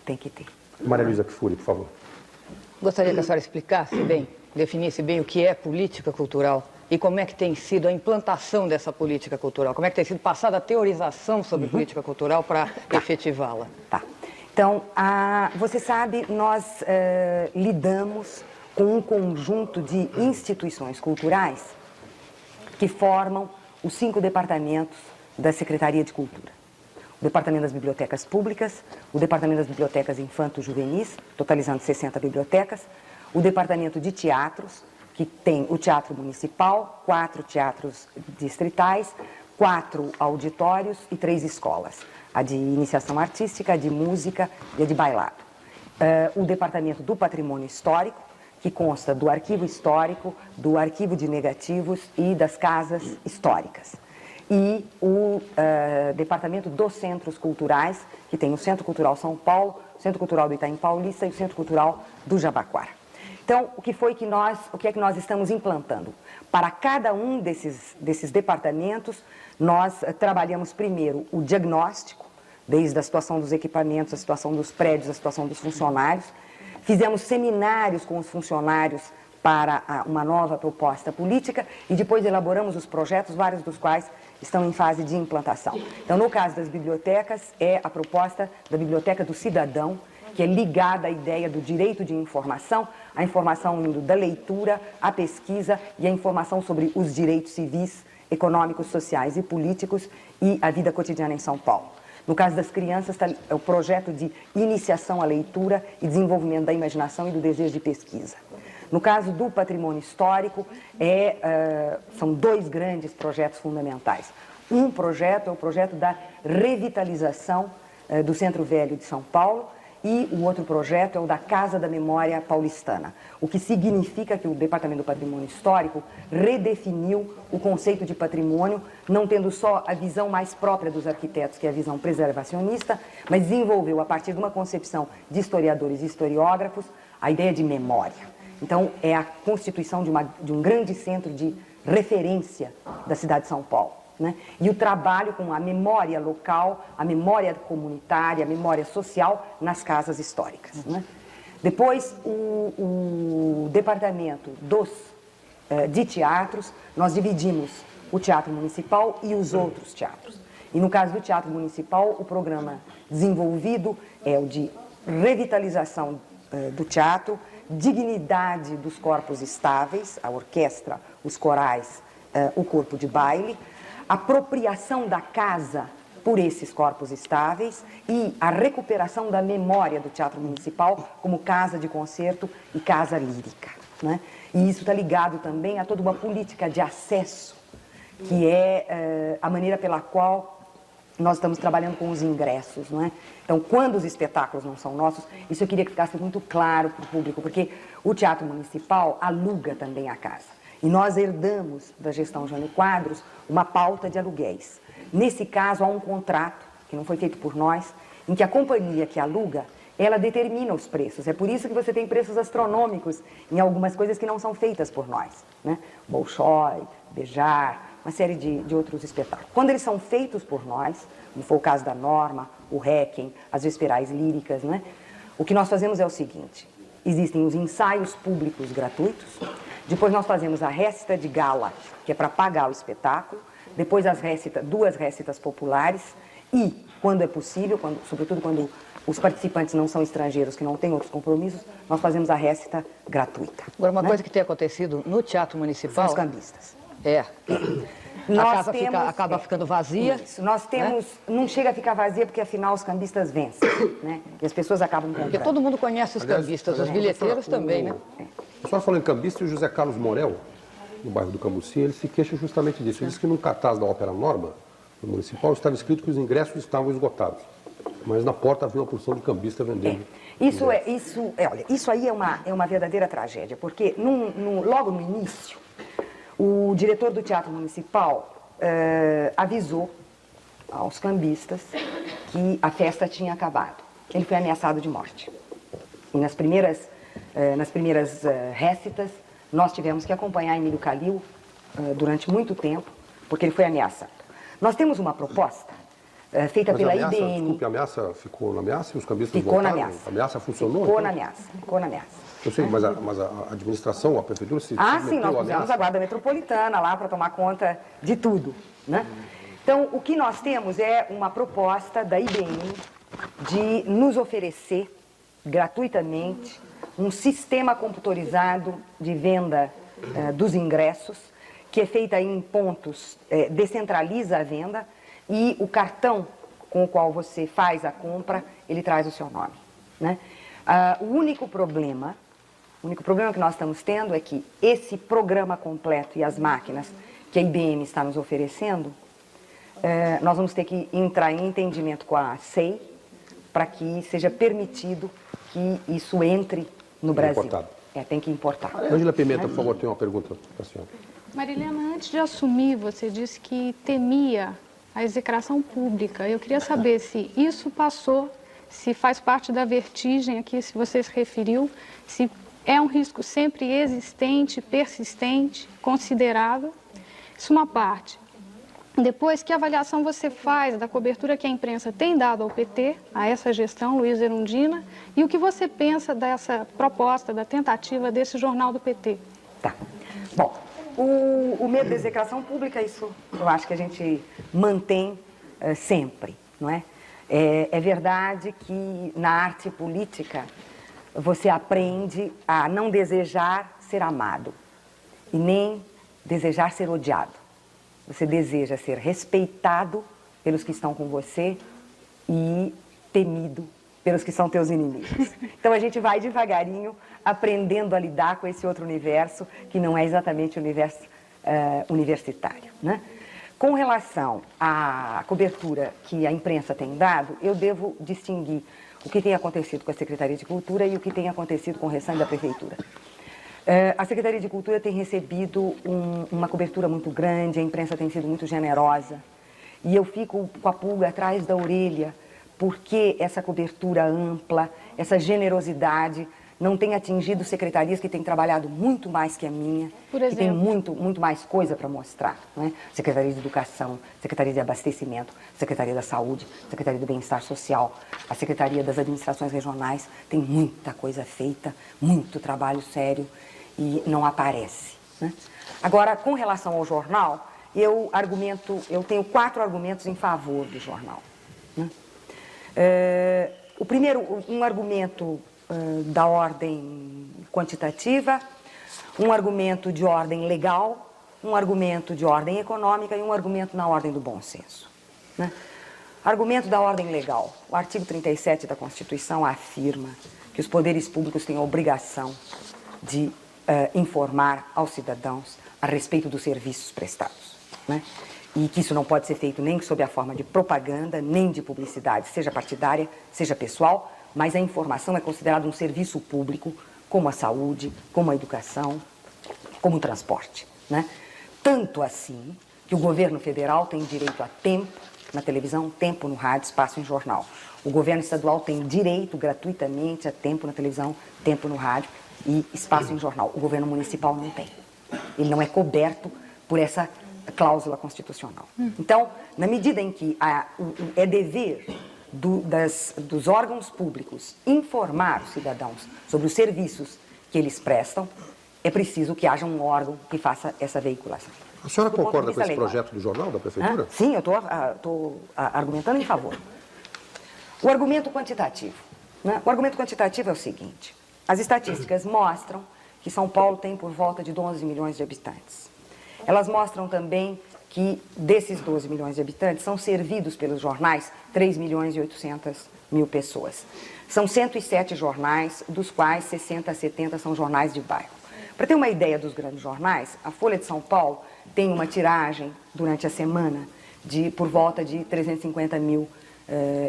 Tem que ter. Maria Luísa Kfouri, por favor. Gostaria que a senhora explicasse bem, definisse bem o que é política cultural e como é que tem sido a implantação dessa política cultural, como é que tem sido passada a teorização sobre política cultural para efetivá-la. Tá. Então, você sabe, nós lidamos com um conjunto de instituições culturais que formam os 5 departamentos da Secretaria de Cultura. O Departamento das Bibliotecas Públicas, o Departamento das Bibliotecas Infanto-Juvenis, totalizando 60 bibliotecas, o Departamento de Teatros, que tem o Teatro Municipal, 4 teatros distritais, 4 auditórios e 3 escolas. A de iniciação artística, a de música e a de bailado. O Departamento do Patrimônio Histórico, que consta do Arquivo Histórico, do Arquivo de Negativos e das Casas Históricas. E o Departamento dos Centros Culturais, que tem o Centro Cultural São Paulo, o Centro Cultural do Itaim Paulista e o Centro Cultural do Jabaquara. Então, o que é que nós estamos implantando? Para cada um desses departamentos, nós trabalhamos primeiro o diagnóstico, desde a situação dos equipamentos, a situação dos prédios, a situação dos funcionários. Fizemos seminários com os funcionários para uma nova proposta política e depois elaboramos os projetos, vários dos quais estão em fase de implantação. Então, no caso das bibliotecas, é a proposta da Biblioteca do Cidadão, que é ligada à ideia do direito de informação, a informação indo da leitura, à pesquisa e a informação sobre os direitos civis, econômicos, sociais e políticos e a vida cotidiana em São Paulo. No caso das crianças, é o projeto de iniciação à leitura e desenvolvimento da imaginação e do desejo de pesquisa. No caso do patrimônio histórico, são 2 grandes projetos fundamentais. Um projeto é o projeto da revitalização do Centro Velho de São Paulo, e o outro projeto é o da Casa da Memória Paulistana, o que significa que o Departamento do Patrimônio Histórico redefiniu o conceito de patrimônio, não tendo só a visão mais própria dos arquitetos, que é a visão preservacionista, mas desenvolveu, a partir de uma concepção de historiadores e historiógrafos, a ideia de memória. Então, é a constituição de um grande centro de referência da cidade de São Paulo. Né? E o trabalho com a memória local, a memória comunitária, a memória social nas casas históricas. Né? Depois, o departamento de teatros, nós dividimos o Teatro Municipal e os outros teatros. E no caso do Teatro Municipal, o programa desenvolvido é o de revitalização do teatro, dignidade dos corpos estáveis, a orquestra, os corais, o corpo de baile, apropriação da casa por esses corpos estáveis e a recuperação da memória do Teatro Municipal como casa de concerto e casa lírica. Né? E isso está ligado também a toda uma política de acesso, que é a maneira pela qual nós estamos trabalhando com os ingressos. Não é? Então, quando os espetáculos não são nossos, isso eu queria que ficasse muito claro para o público, porque o Teatro Municipal aluga também a casa. E nós herdamos da gestão Jânio Quadros uma pauta de aluguéis. Nesse caso, há um contrato, que não foi feito por nós, em que a companhia que aluga, ela determina os preços. É por isso que você tem preços astronômicos em algumas coisas que não são feitas por nós. Né? Bolshoi, Bejar, uma série de outros espetáculos. Quando eles são feitos por nós, como foi o caso da Norma, o Requiem, as Vesperais Líricas, né? O que nós fazemos é o seguinte: existem os ensaios públicos gratuitos, depois nós fazemos a récita de gala, que é para pagar o espetáculo, depois duas récitas populares e, quando é possível, sobretudo quando os participantes não são estrangeiros, que não têm outros compromissos, nós fazemos a récita gratuita. Agora, uma coisa que tem acontecido no Teatro Municipal... São os cambistas. A casa acaba ficando vazia. Isso, nós temos... Né? Não chega a ficar vazia porque, afinal, os cambistas vencem, né? E as pessoas acabam comprando. Porque todo mundo conhece os cambistas, os bilheteiros também, né? A senhora falou em cambista e o José Carlos Morel, no bairro do Cambuci, ele se queixa justamente disso. Ele disse que num cartaz da Ópera Norma, no Municipal, estava escrito que os ingressos estavam esgotados. Mas na porta havia uma porção de cambista vendendo. Olha, isso aí é uma verdadeira tragédia, porque logo no início, o diretor do Teatro Municipal avisou aos cambistas que a festa tinha acabado. Ele foi ameaçado de morte. E nas primeiras récitas, nós tivemos que acompanhar Emílio Calil durante muito tempo, porque ele foi ameaçado. Nós temos uma proposta feita Mas pela a ameaça, IBM. desculpe, a ameaça ficou na ameaça e os cambistas Ficou na voltaram? ameaça. A ameaça funcionou? Ficou então? na ameaça, ficou na ameaça. Eu sei, mas a administração, a prefeitura se Sim, nós submeteu à pusemos ameaça? a Guarda Metropolitana lá para tomar conta de tudo, né? Então, o que nós temos é uma proposta da IBM de nos oferecer gratuitamente um sistema computadorizado de venda dos ingressos, que é feita em pontos, descentraliza a venda, e o cartão com o qual você faz a compra, ele traz o seu nome, né? O único problema que nós estamos tendo é que esse programa completo e as máquinas que a IBM está nos oferecendo, nós vamos ter que entrar em entendimento com a SEI para que seja permitido que isso entre no Brasil. Importado. Tem que importar. Ângela Pimenta, por favor, tem uma pergunta para a senhora. Marilena, antes de assumir, você disse que temia a execração pública. Eu queria saber se isso passou, se faz parte da vertigem aqui, se você se referiu, se é um risco sempre existente, persistente, considerável. Isso é uma parte. Depois, que avaliação você faz da cobertura que a imprensa tem dado ao PT, a essa gestão, Luiz Erundina, e o que você pensa dessa proposta, da tentativa desse jornal do PT? Tá. Bom, o medo da execração pública, isso eu acho que a gente mantém sempre, não é? É verdade que na arte política você aprende a não desejar ser amado e nem desejar ser odiado. Você deseja ser respeitado pelos que estão com você e temido pelos que são teus inimigos. Então a gente vai devagarinho aprendendo a lidar com esse outro universo, que não é exatamente o universo universitário, né? Com relação à cobertura que a imprensa tem dado, eu devo distinguir o que tem acontecido com a Secretaria de Cultura e o que tem acontecido com o restante da Prefeitura. A Secretaria de Cultura tem recebido uma cobertura muito grande, a imprensa tem sido muito generosa, e eu fico com a pulga atrás da orelha, porque essa cobertura ampla, essa generosidade não tem atingido secretarias que têm trabalhado muito mais que a minha, que tem muito mais coisa para mostrar, não é? Secretaria de Educação, Secretaria de Abastecimento, Secretaria da Saúde, Secretaria do Bem-Estar Social, a Secretaria das Administrações Regionais, tem muita coisa feita, muito trabalho sério e não aparece, né? Agora, com relação ao jornal, eu tenho 4 argumentos em favor do jornal, né? O primeiro, um argumento da ordem quantitativa, um argumento de ordem legal, um argumento de ordem econômica e um argumento na ordem do bom senso, né? Argumento da ordem legal. O artigo 37 da Constituição afirma que os poderes públicos têm a obrigação de informar aos cidadãos a respeito dos serviços prestados, né? E que isso não pode ser feito nem sob a forma de propaganda, nem de publicidade, seja partidária, seja pessoal, mas a informação é considerada um serviço público, como a saúde, como a educação, como o transporte, né? Tanto assim que o governo federal tem direito a tempo na televisão, tempo no rádio, espaço em jornal. O governo estadual tem direito gratuitamente a tempo na televisão, tempo no rádio e espaço em jornal. O governo municipal não tem. Ele não é coberto por essa cláusula constitucional. Então, na medida em que é dever dos órgãos públicos informar os cidadãos sobre os serviços que eles prestam, é preciso que haja um órgão que faça essa veiculação. A senhora Do ponto de concorda com vista esse legal. projeto do jornal da Prefeitura? Sim, eu estou argumentando em favor. O argumento quantitativo, né? O argumento quantitativo é o seguinte: as estatísticas mostram que São Paulo tem por volta de 12 milhões de habitantes. Elas mostram também que desses 12 milhões de habitantes são servidos pelos jornais 3 milhões e 800 mil pessoas. São 107 jornais, dos quais 60 a 70 são jornais de bairro. Para ter uma ideia dos grandes jornais, a Folha de São Paulo tem uma tiragem durante a semana de por volta de 350 mil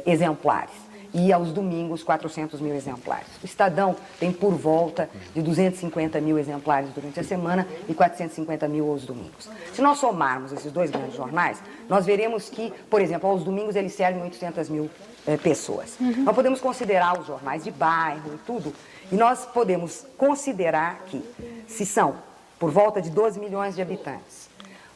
exemplares. E aos domingos, 400 mil exemplares. O Estadão tem por volta de 250 mil exemplares durante a semana e 450 mil aos domingos. Se nós somarmos esses dois grandes jornais, nós veremos que, por exemplo, aos domingos eles servem 800 mil pessoas. Nós podemos considerar os jornais de bairro e tudo, e nós podemos considerar que, se são por volta de 12 milhões de habitantes,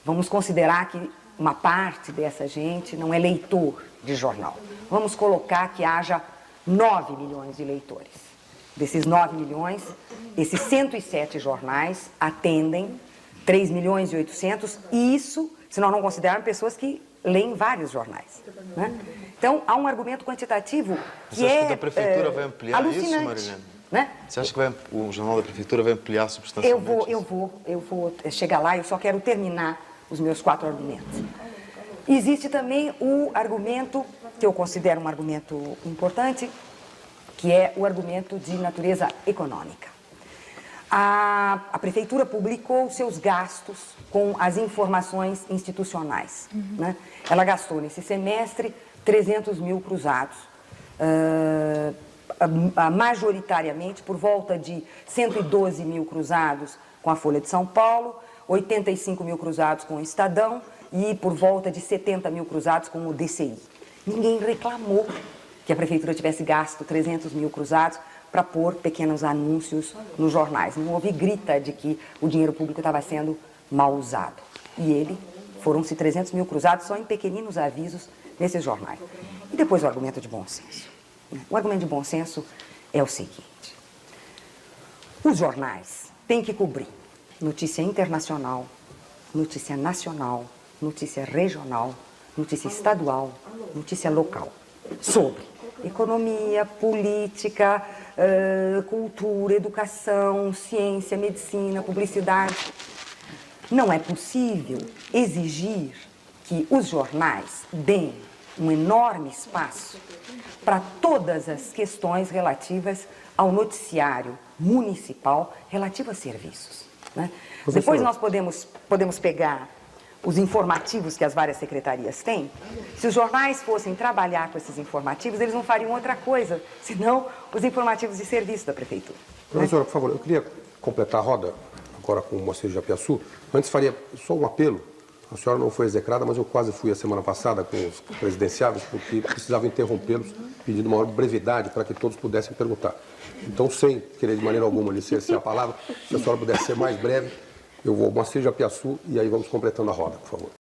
vamos considerar que uma parte dessa gente não é leitor de jornal. Vamos colocar que haja 9 milhões de leitores. Desses 9 milhões, esses 107 jornais atendem 3 milhões e 800, e isso, se nós não considerarmos pessoas que leem vários jornais, né? Então, há um argumento quantitativo que Você acha é que a Prefeitura vai ampliar isso, alucinante, Marilene? né? Você acha que o Jornal da Prefeitura vai ampliar substancialmente? Eu vou chegar lá, eu só quero terminar os meus 4 argumentos. Existe também o argumento, que eu considero um argumento importante, que é o argumento de natureza econômica. A Prefeitura publicou seus gastos com as informações institucionais, né? Ela gastou nesse semestre 300 mil cruzados, majoritariamente por volta de 112 mil cruzados com a Folha de São Paulo, 85 mil cruzados com o Estadão e por volta de 70 mil cruzados com o DCI. Ninguém reclamou que a Prefeitura tivesse gasto 300 mil cruzados para pôr pequenos anúncios nos jornais. Não houve grita de que o dinheiro público estava sendo mal usado. E foram-se 300 mil cruzados só em pequeninos avisos nesses jornais. E depois o argumento de bom senso. O argumento de bom senso é o seguinte: os jornais têm que cobrir notícia internacional, notícia nacional, notícia regional, notícia estadual, notícia local, sobre economia, política, cultura, educação, ciência, medicina, publicidade. Não é possível exigir que os jornais deem um enorme espaço para todas as questões relativas ao noticiário municipal relativo a serviços, né? Depois nós podemos pegar os informativos que as várias secretarias têm. Se os jornais fossem trabalhar com esses informativos, eles não fariam outra coisa, senão os informativos de serviço da Prefeitura. Professora, por favor, eu queria completar a roda agora com o Moacir Japiaçu. Antes faria só um apelo. A senhora não foi execrada, mas eu quase fui a semana passada com os presidenciáveis, porque precisava interrompê-los, pedindo maior brevidade para que todos pudessem perguntar. Então, sem querer de maneira alguma lhe ceder a palavra, se a senhora pudesse ser mais breve, eu vou ao Moacir Japiaçu e aí vamos completando a roda, por favor.